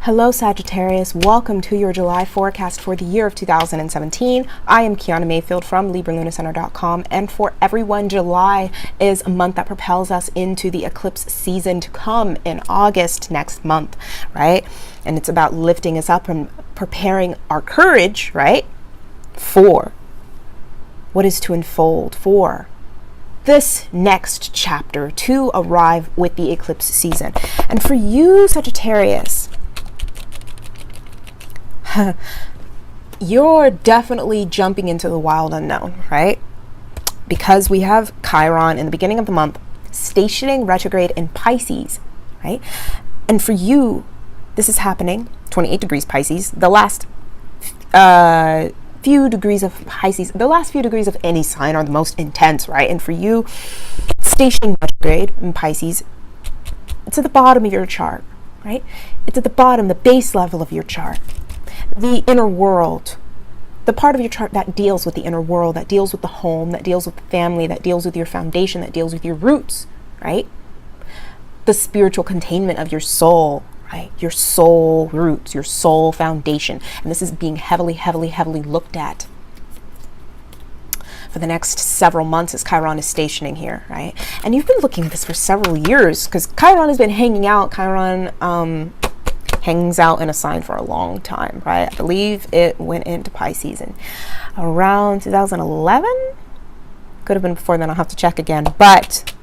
Hello Sagittarius, welcome to your July forecast for the year of 2017. I am Kiana Mayfield from LibraLunaCenter.com, and for everyone, July is a month that propels us into the eclipse season to come in August next month, right? And it's about lifting us up and preparing our courage, right, for what is to unfold, for this next chapter to arrive with the eclipse season. And for you, Sagittarius, you're definitely jumping into the wild unknown, right? Because we have Chiron in the beginning of the month stationing retrograde in Pisces, right? And for you, this is happening 28 degrees Pisces, the last few degrees of Pisces, the last few degrees of any sign are the most intense, right? And for you, stationing retrograde in Pisces, it's at the bottom of your chart, right? It's at the bottom, the base level of your chart. The inner world, the part of your chart that deals with the inner world, that deals with the home, that deals with the family, that deals with your foundation, that deals with your roots, right? The spiritual containment of your soul, right? Your soul roots, your soul foundation. And this is being heavily, heavily, heavily looked at for the next several months as Chiron is stationing here, right? And you've been looking at this for several years because Chiron has been hanging out. Chiron hangs out in a sign for a long time, right? I believe it went into Pisces in around 2011. Could have been before then, I'll have to check again. But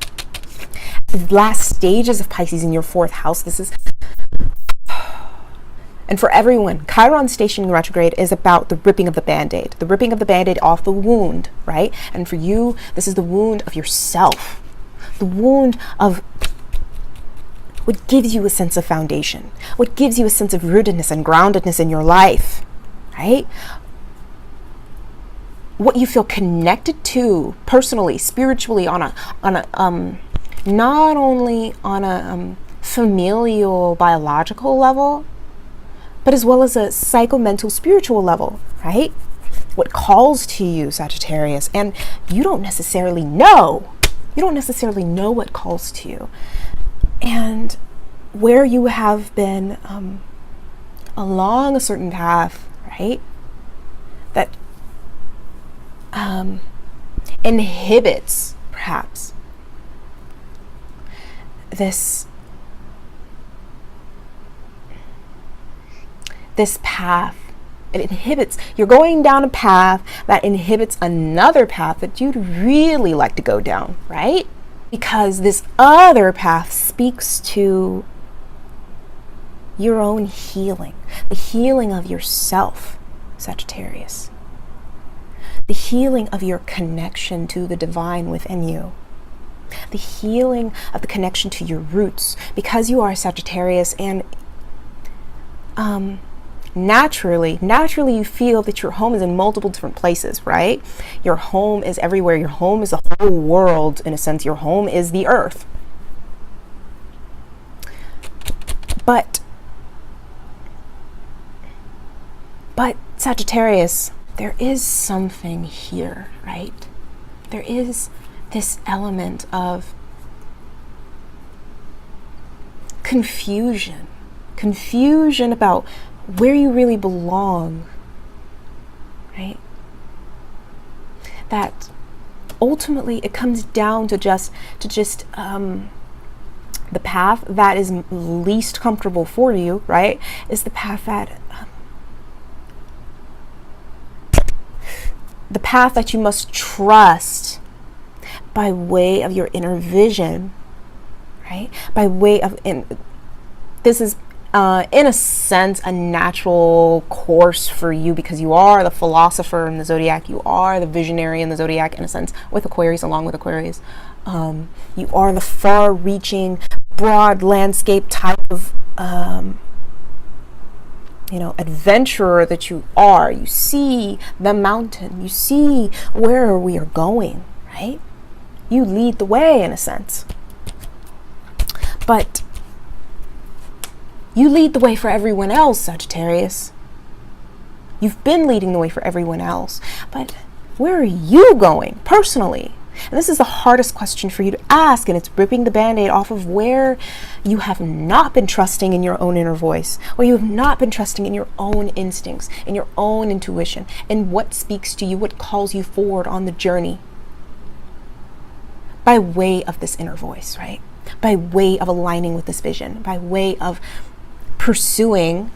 the last stages of Pisces in your fourth house, this is, and for everyone, Chiron stationing retrograde is about the ripping of the band-aid, the ripping of the band-aid off the wound, right? And for you, this is the wound of yourself, the wound of what gives you a sense of foundation, what gives you a sense of rootedness and groundedness in your life, right? What you feel connected to personally, spiritually, on a not only on a familial, biological level, but as well as a psychomental, spiritual level, right? What calls to you, Sagittarius, and you don't necessarily know. You don't necessarily know what calls to you. And where you have been along a certain path, right, that inhibits perhaps this path. It inhibits, you're going down a path that inhibits another path that you'd really like to go down, right? Because this other path speaks to your own healing, the healing of yourself, Sagittarius, the healing of your connection to the divine within you, the healing of the connection to your roots, because you are Sagittarius, and naturally you feel that your home is in multiple different places, right? Your home is everywhere. Your home is the whole world, in a sense. Your home is the earth. But Sagittarius, there is something here, right? There is this element of confusion about where you really belong, right? That ultimately it comes down to just the path that is least comfortable for you, right? Is the path that you must trust by way of your inner vision, right? By way of, this is in a sense a natural course for you, because you are the philosopher in the zodiac, you are the visionary in the zodiac, in a sense, with Aquarius, along with Aquarius. You are the far-reaching, broad landscape type of adventurer that you are. You see the mountain, you see where we are going, right? You lead the way, in a sense. But you lead the way for everyone else, Sagittarius. You've been leading the way for everyone else. But where are you going personally? And this is the hardest question for you to ask, and it's ripping the band-aid off of where you have not been trusting in your own inner voice, or you have not been trusting in your own instincts, in your own intuition, and what speaks to you, what calls you forward on the journey by way of this inner voice, right? By way of aligning with this vision, by way of pursuing,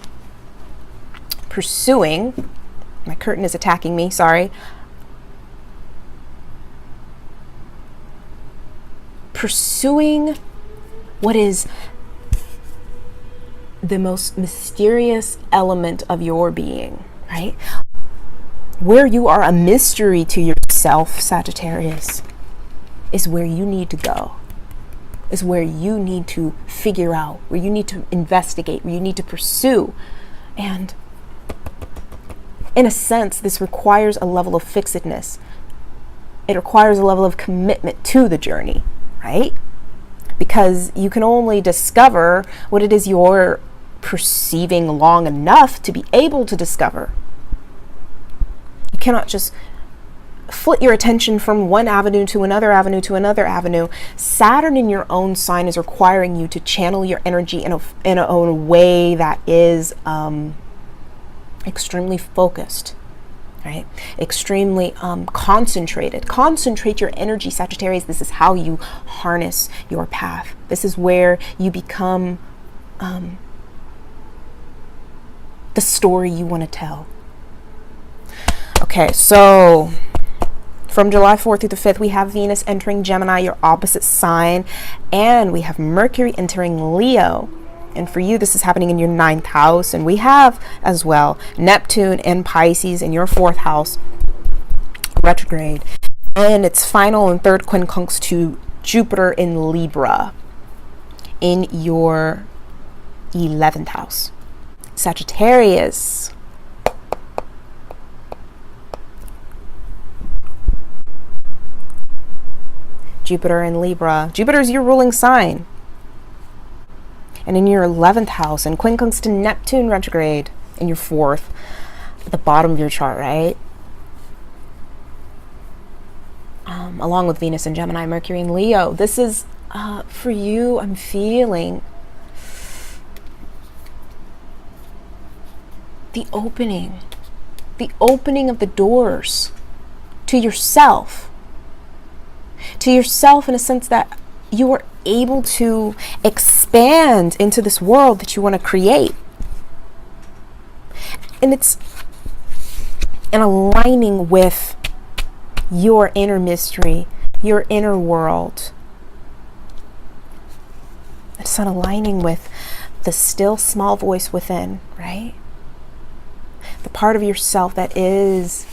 my curtain is attacking me, sorry. Pursuing what is the most mysterious element of your being, right? Where you are a mystery to yourself, Sagittarius, is where you need to go, is where you need to figure out, where you need to investigate, where you need to pursue. And in a sense, this requires a level of fixedness. It requires a level of commitment to the journey, right? Because you can only discover what it is you're perceiving long enough to be able to discover. You cannot just flit your attention from one avenue to another avenue to another avenue. Saturn in your own sign is requiring you to channel your energy in a way that is extremely focused, right? Extremely concentrated. Concentrate your energy, Sagittarius. This is how you harness your path. This is where you become the story you want to tell. Okay, so from July 4th through the 5th, we have Venus entering Gemini, your opposite sign, and we have Mercury entering Leo. And for you, this is happening in your 9th house. And we have as well Neptune and Pisces in your 4th house, retrograde. And its final and third quincunx to Jupiter in Libra in your 11th house. Sagittarius. Jupiter in Libra. Jupiter is your ruling sign. And in your 11th house, and quincunx to Neptune retrograde in your 4th, at the bottom of your chart, right? Along with Venus in Gemini, Mercury in Leo. This is, for you, I'm feeling the opening of the doors to yourself. To yourself in a sense that you are able to expand into this world that you want to create. And it's in aligning with your inner mystery, your inner world. It's not aligning with the still small voice within, right? The part of yourself that is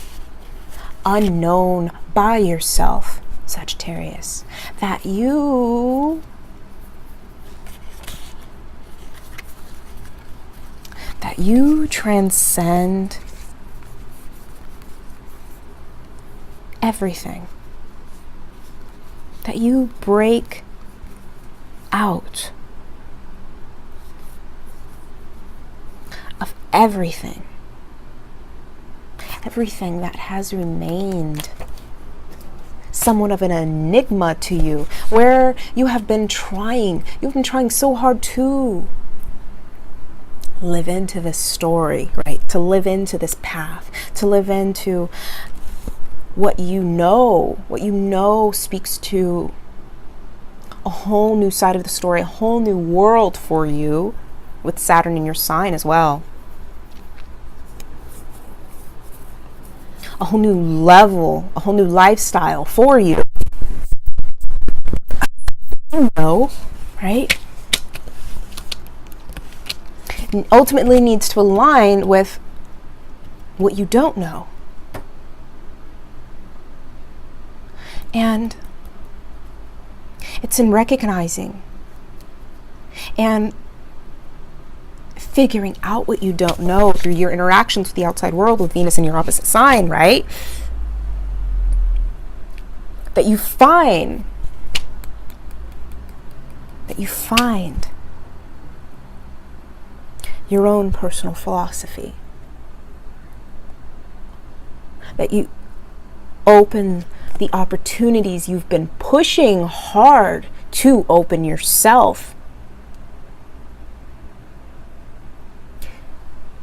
unknown by yourself, Sagittarius, that you transcend everything, that you break out of everything that has remained somewhat of an enigma to you, where you've been trying so hard to live into this story, right? To live into this path, to live into what you know speaks to a whole new side of the story, a whole new world for you, with Saturn in your sign as well. A whole new level, a whole new lifestyle for you. You know, right? And ultimately needs to align with what you don't know. And it's in recognizing and figuring out what you don't know through your interactions with the outside world, with Venus in your opposite sign, right? That you find your own personal philosophy. That you open the opportunities you've been pushing hard to open yourself,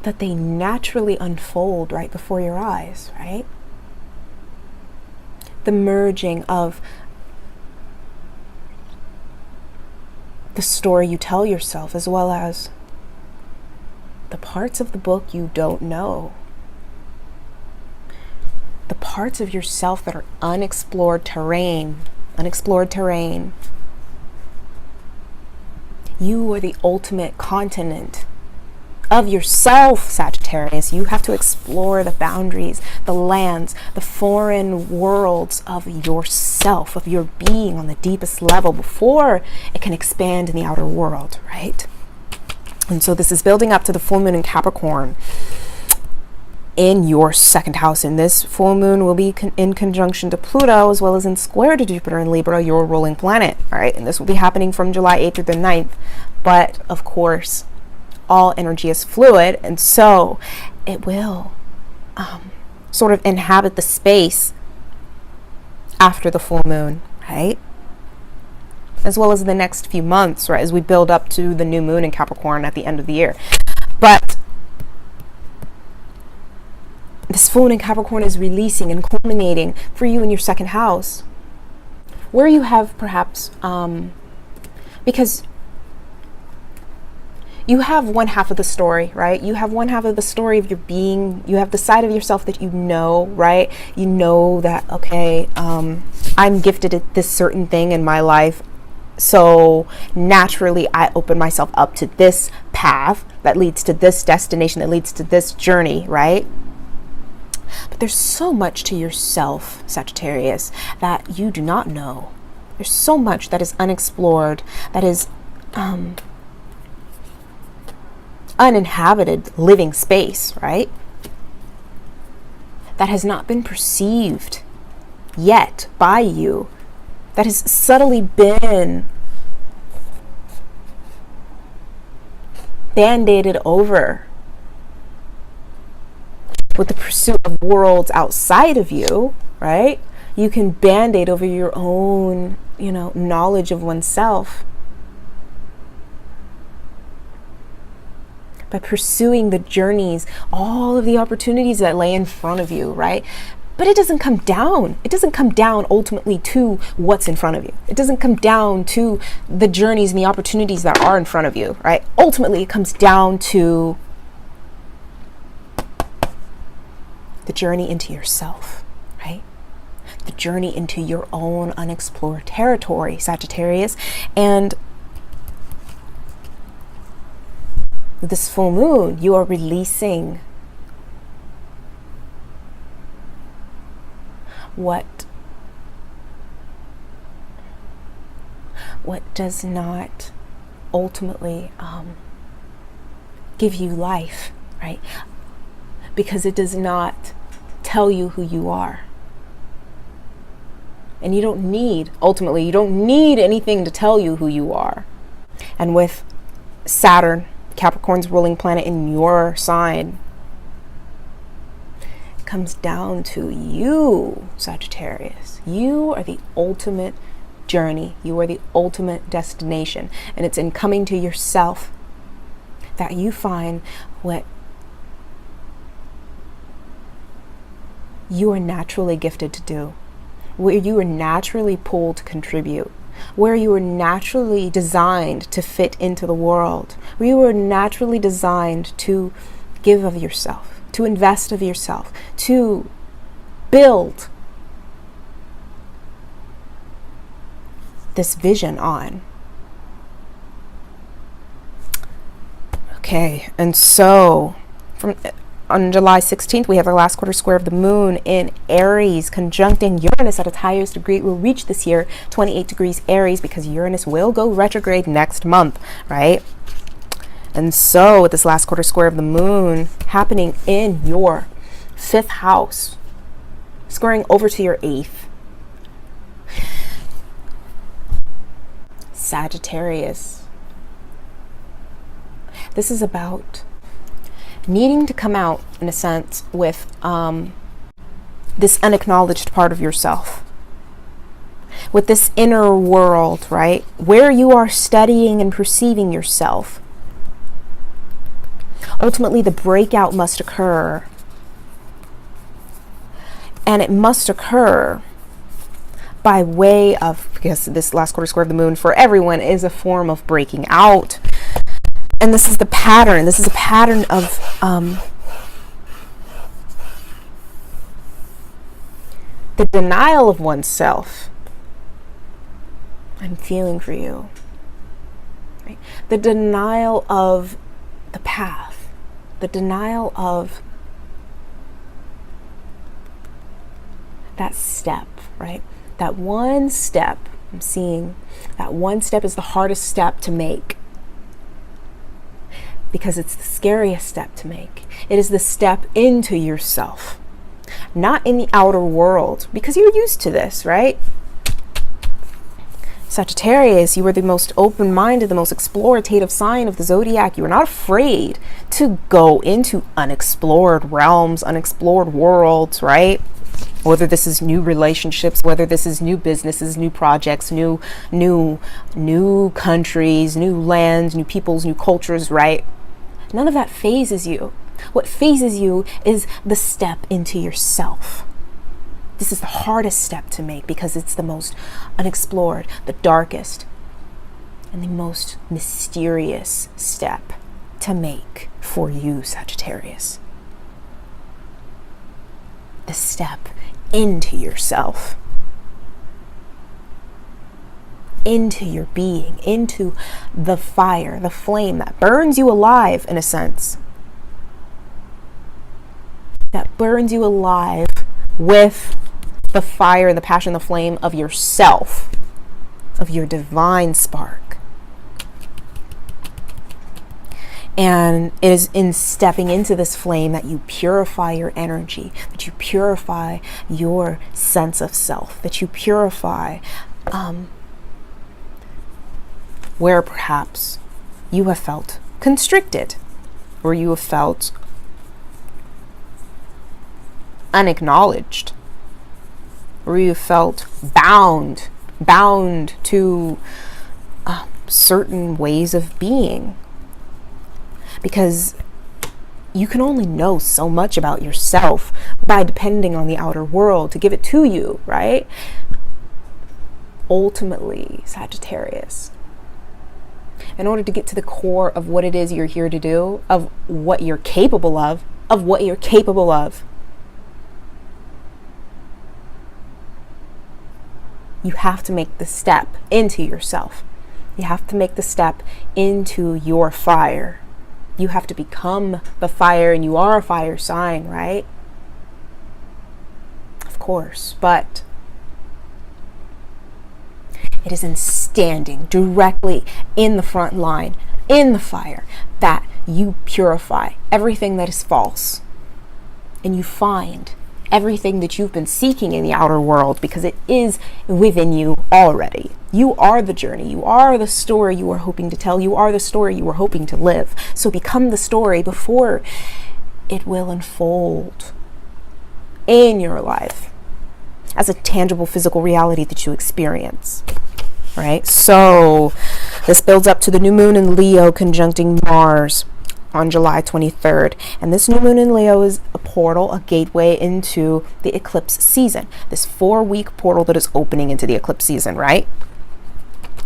that they naturally unfold right before your eyes, right? The merging of the story you tell yourself, as well as the parts of the book you don't know. The parts of yourself that are unexplored terrain. Unexplored terrain. You are the ultimate continent of yourself, Sagittarius. You have to explore the boundaries, the lands, the foreign worlds of yourself, of your being on the deepest level before it can expand in the outer world, right? And so this is building up to the full moon in Capricorn in your second house. And this full moon will be in conjunction to Pluto, as well as in square to Jupiter and Libra, your ruling planet, all right? And this will be happening from July 8th through the 9th. But of course, all energy is fluid, and so it will sort of inhabit the space after the full moon, right? As well as the next few months, right, as we build up to the new moon in Capricorn at the end of the year. But this full moon in Capricorn is releasing and culminating for you in your second house, where you have perhaps, because you have one half of the story, right? You have one half of the story of your being. You have the side of yourself that you know, right? You know that, okay, I'm gifted at this certain thing in my life. So naturally, I open myself up to this path that leads to this destination, that leads to this journey, right? But there's so much to yourself, Sagittarius, that you do not know. There's so much that is unexplored, that is uninhabited living space, right? That has not been perceived yet by you, that has subtly been band-aided over with the pursuit of worlds outside of you, right? You can band-aid over your own, knowledge of oneself by pursuing the journeys, all of the opportunities that lay in front of you, right? But it doesn't come down. It doesn't come down ultimately to what's in front of you. It doesn't come down to the journeys and the opportunities that are in front of you, right? Ultimately, it comes down to the journey into yourself, right? The journey into your own unexplored territory, Sagittarius. And this full moon, you are releasing what does not ultimately give you life, right? Because it does not tell you who you are. And you don't need anything to tell you who you are. And with Saturn, Capricorn's ruling planet, in your sign, it comes down to you, Sagittarius. You are the ultimate journey. You are the ultimate destination. And it's in coming to yourself that you find what you are naturally gifted to do, where you are naturally pulled to contribute, where you are naturally designed to fit into the world, where you are naturally designed to give of yourself, to invest of yourself, to build this vision on. Okay, and so on July 16th, we have the last quarter square of the moon in Aries, conjuncting Uranus at its highest degree. It will reach this year 28 degrees Aries, because Uranus will go retrograde next month, right? And so with this last quarter square of the moon happening in your 5th house, squaring over to your 8th, Sagittarius, this is about needing to come out, in a sense, with this unacknowledged part of yourself, with this inner world, right? Where you are studying and perceiving yourself. Ultimately, the breakout must occur. And it must occur by way of, because this last quarter square of the moon for everyone is a form of breaking out. And this is the pattern. This is a pattern of the denial of oneself. I'm feeling for you. Right? The denial of the path. The denial of that step, right? That one step, I'm seeing that one step is the hardest step to make, because it's the scariest step to make. It is the step into yourself, not in the outer world, because you're used to this, right? Sagittarius, you are the most open-minded, the most explorative sign of the zodiac. You are not afraid to go into unexplored realms, unexplored worlds, right? Whether this is new relationships, whether this is new businesses, new projects, new countries, new lands, new peoples, new cultures, right? None of that phases you. What phases you is the step into yourself. This is the hardest step to make because it's the most unexplored, the darkest, and the most mysterious step to make for you, Sagittarius. The step into yourself, into your being, into the fire, the flame that burns you alive, in a sense. That burns you alive with the fire, the passion, the flame of yourself, of your divine spark. And it is in stepping into this flame that you purify your energy, that you purify your sense of self, that you purify where perhaps you have felt constricted, or you have felt unacknowledged, or you felt bound to certain ways of being. Because you can only know so much about yourself by depending on the outer world to give it to you, right? Ultimately, Sagittarius, in order to get to the core of what it is you're here to do, of what you're capable of what you're capable of, you have to make the step into yourself. You have to make the step into your fire. You have to become the fire, and you are a fire sign, right? Of course, but it is in standing directly in the front line, in the fire, that you purify everything that is false. And you find everything that you've been seeking in the outer world, because it is within you already. You are the journey. You are the story you are hoping to tell. You are the story you are hoping to live. So become the story before it will unfold in your life as a tangible physical reality that you experience, right? So this builds up to the new moon in Leo conjuncting Mars on July 23rd. And this new moon in Leo is a portal, a gateway into the eclipse season. This 4-week portal that is opening into the eclipse season, right?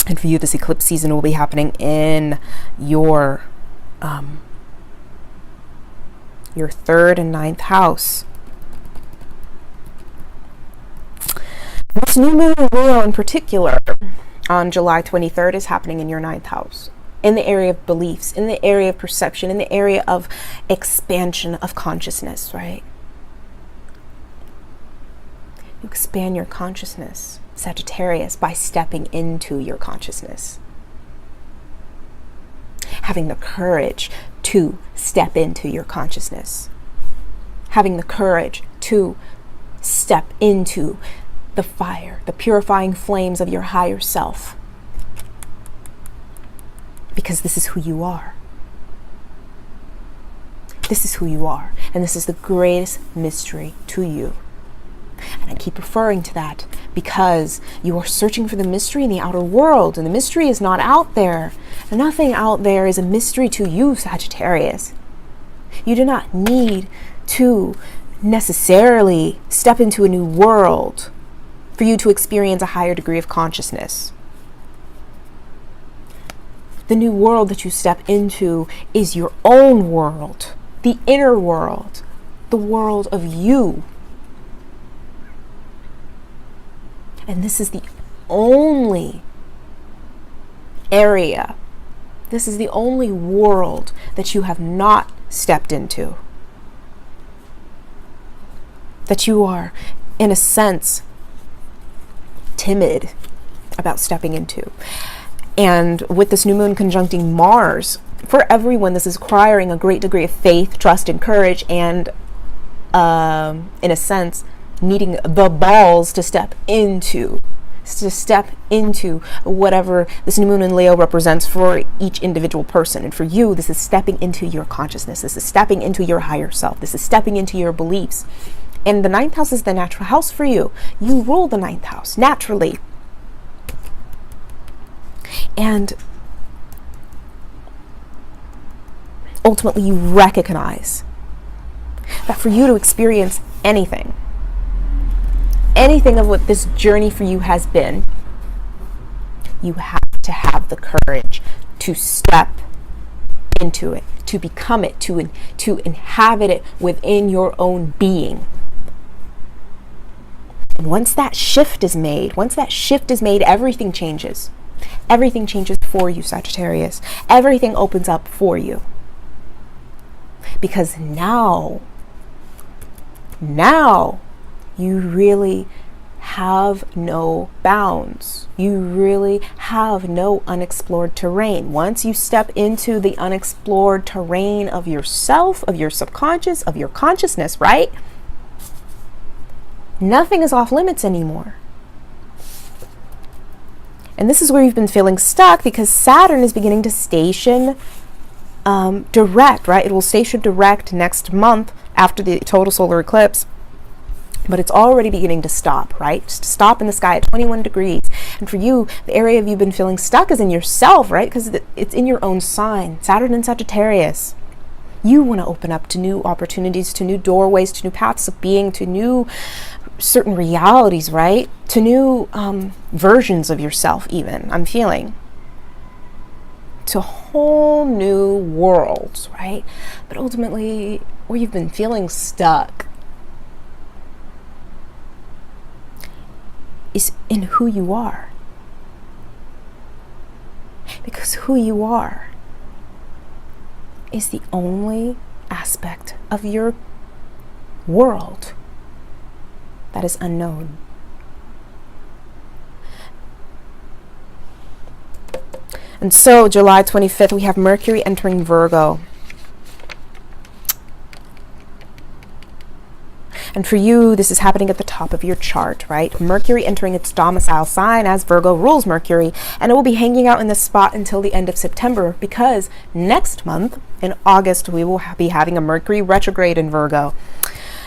And for you, this eclipse season will be happening in your 3rd and 9th house. This new moon in Leo in particular on July 23rd is happening in your 9th house, in the area of beliefs, in the area of perception, in the area of expansion of consciousness, right? You expand your consciousness, Sagittarius, by stepping into your consciousness. Having the courage to step into your consciousness. Having the courage to step into the fire, the purifying flames of your higher self. Because this is who you are. This is who you are. And this is the greatest mystery to you. And I keep referring to that because you are searching for the mystery in the outer world, and the mystery is not out there. Nothing out there is a mystery to you, Sagittarius. You do not need to necessarily step into a new world for you to experience a higher degree of consciousness. The new world that you step into is your own world, the inner world, the world of you. And this is the only area, this is the only world that you have not stepped into, that you are, in a sense, timid about stepping into. And with this new moon conjuncting Mars, for everyone, this is requiring a great degree of faith, trust, and courage, and in a sense, needing the balls to step into whatever this new moon in Leo represents for each individual person. And for you, this is stepping into your consciousness. This is stepping into your higher self. This is stepping into your beliefs. And the ninth house is the natural house for you. You rule the ninth house naturally. And ultimately, you recognize that for you to experience anything of what this journey for you has been, you have to have the courage to step into it, to become it, to inhabit it within your own being. And once that shift is made, everything changes. Everything changes for you, Sagittarius. Everything opens up for you. Because now you really have no bounds. You really have no unexplored terrain. Once you step into the unexplored terrain of yourself, of your subconscious, of your consciousness, right? Nothing is off limits anymore. And this is where you've been feeling stuck, because Saturn is beginning to station direct, right? It will station direct next month after the total solar eclipse. But it's already beginning to stop, right? Just stop in the sky at 21 degrees. And for you, the area you've been feeling stuck is in yourself, right? Because it's in your own sign, Saturn and Sagittarius. You want to open up to new opportunities, to new doorways, to new paths of being, to new certain realities, right? To new versions of yourself, even, I'm feeling. To whole new worlds, right? But ultimately, where you've been feeling stuck is in who you are. Because who you are is the only aspect of your world that is unknown. And so July 25th, we have Mercury entering Virgo. And for you, this is happening at the top of your chart, right? Mercury entering its domicile sign, as Virgo rules Mercury, and it will be hanging out in this spot until the end of September, because next month, in August, we will be having a Mercury retrograde in Virgo.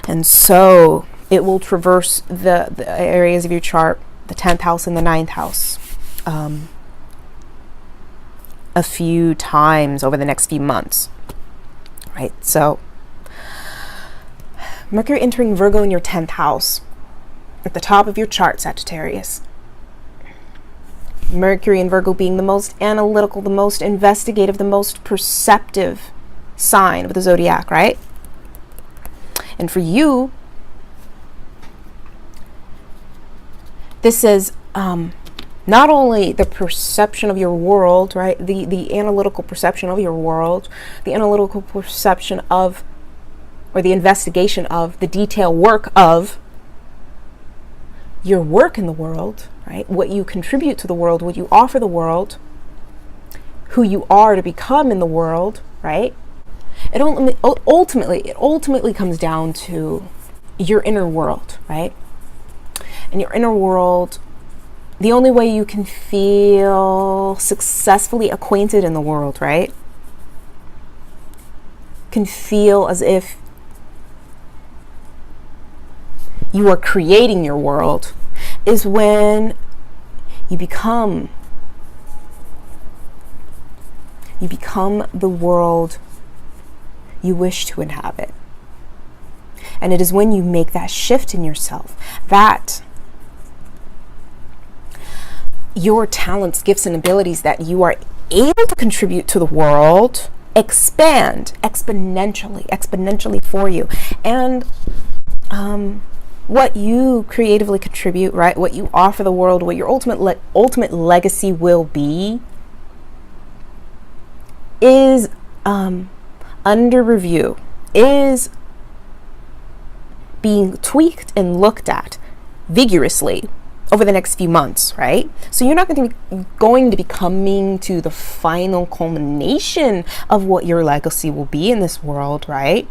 And so it will traverse the areas of your chart, the 10th house and the 9th house, a few times over the next few months, right? So Mercury entering Virgo in your 10th house, at the top of your chart, Sagittarius. Mercury in Virgo being the most analytical, the most investigative, the most perceptive sign of the zodiac, right? And for you, this is not only the perception of your world, right? The analytical perception of your world, the analytical perception of, or the investigation of, the detailed work of your work in the world, right? What you contribute to the world, what you offer the world, who you are to become in the world, right? It ultimately comes down to your inner world, right? And your inner world, the only way you can feel successfully acquainted in the world, right? Can feel as if you are creating your world, is when you become the world you wish to inhabit. And it is when you make that shift in yourself that your talents, gifts, and abilities that you are able to contribute to the world expand exponentially for you. And what you creatively contribute, right, what you offer the world, what your ultimate legacy will be, is under review, is being tweaked and looked at vigorously over the next few months, right? So you're not going to be coming to the final culmination of what your legacy will be in this world, right?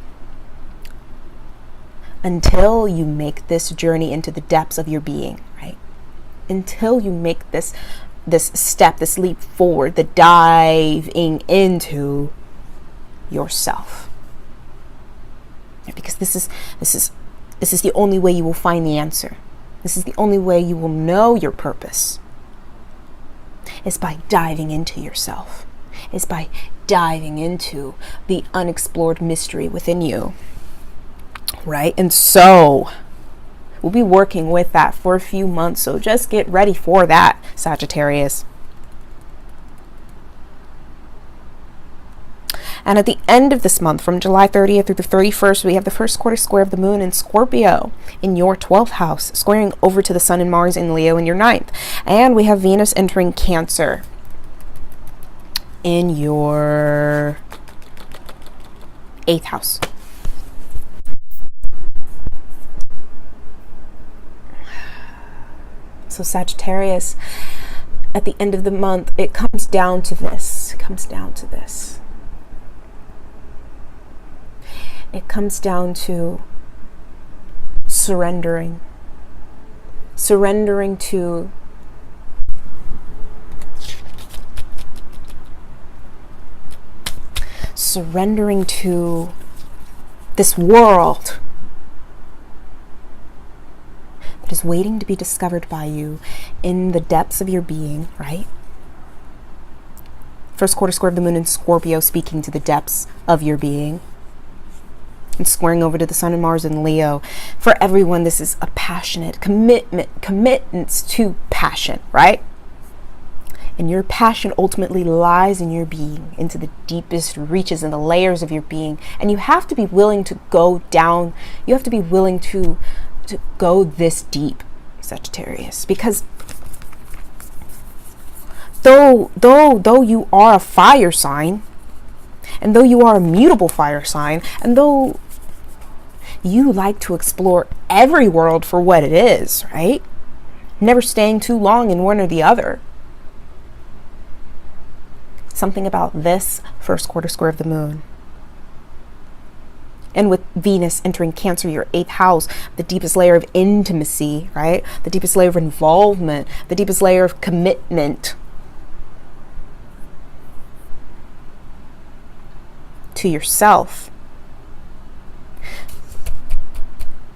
Until you make this journey into the depths of your being, right? Until you make this step, this leap forward, the diving into yourself. Because this is the only way you will find the answer. This is the only way you will know your purpose. Is by diving into yourself. Is by diving into the unexplored mystery within you. Right? And so we'll be working with that for a few months. So just get ready for that, Sagittarius. And at the end of this month, from July 30th through the 31st, we have the first quarter square of the moon in Scorpio in your 12th house, squaring over to the sun and Mars in Leo in your 9th. And we have Venus entering Cancer in your 8th house. So Sagittarius, at the end of the month, it comes down to this. It comes down to surrendering. Surrendering to this world that is waiting to be discovered by you in the depths of your being, right? First quarter square of the moon in Scorpio, speaking to the depths of your being. And squaring over to the sun and Mars in Leo. For everyone, this is a passionate commitments to passion, right? And your passion ultimately lies in your being, into the deepest reaches and the layers of your being. And you have to be willing to go down. You have to be willing to go this deep, Sagittarius, because though you are a fire sign, and though you are a mutable fire sign, and though you like to explore every world for what it is, right? Never staying too long in one or the other. Something about this first quarter square of the moon. And with Venus entering Cancer, your 8th house, the deepest layer of intimacy, right? The deepest layer of involvement, the deepest layer of commitment to yourself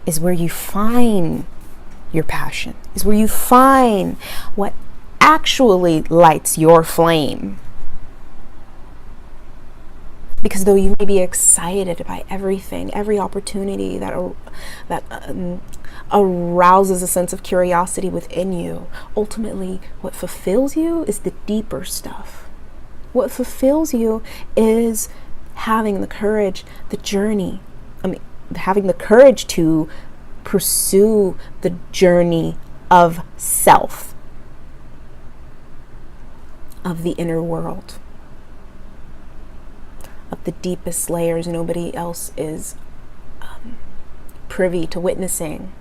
is where you find your passion, is where you find what actually lights your flame. Because though you may be excited by everything, every opportunity that arouses a sense of curiosity within you, ultimately what fulfills you is the deeper stuff. What fulfills you is having the courage, having the courage to pursue the journey of self, of the inner world, of the deepest layers nobody else is privy to witnessing.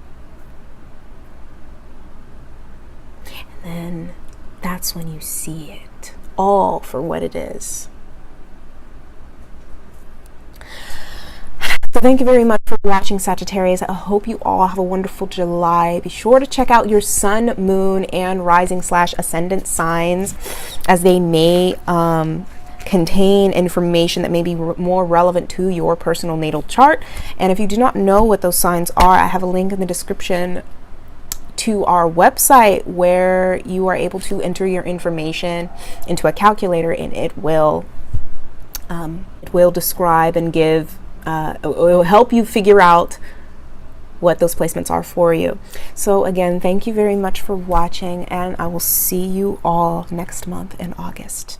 And then that's when you see it all for what it is. So thank you very much for watching, Sagittarius. I hope you all have a wonderful July. Be sure to check out your sun, moon, and rising/ascendant signs, as they may contain information that may be more relevant to your personal natal chart. And if you do not know what those signs are, I have a link in the description to our website where you are able to enter your information into a calculator, and it will describe and give, it will help you figure out what those placements are for you. So again, thank you very much for watching, and I will see you all next month in August.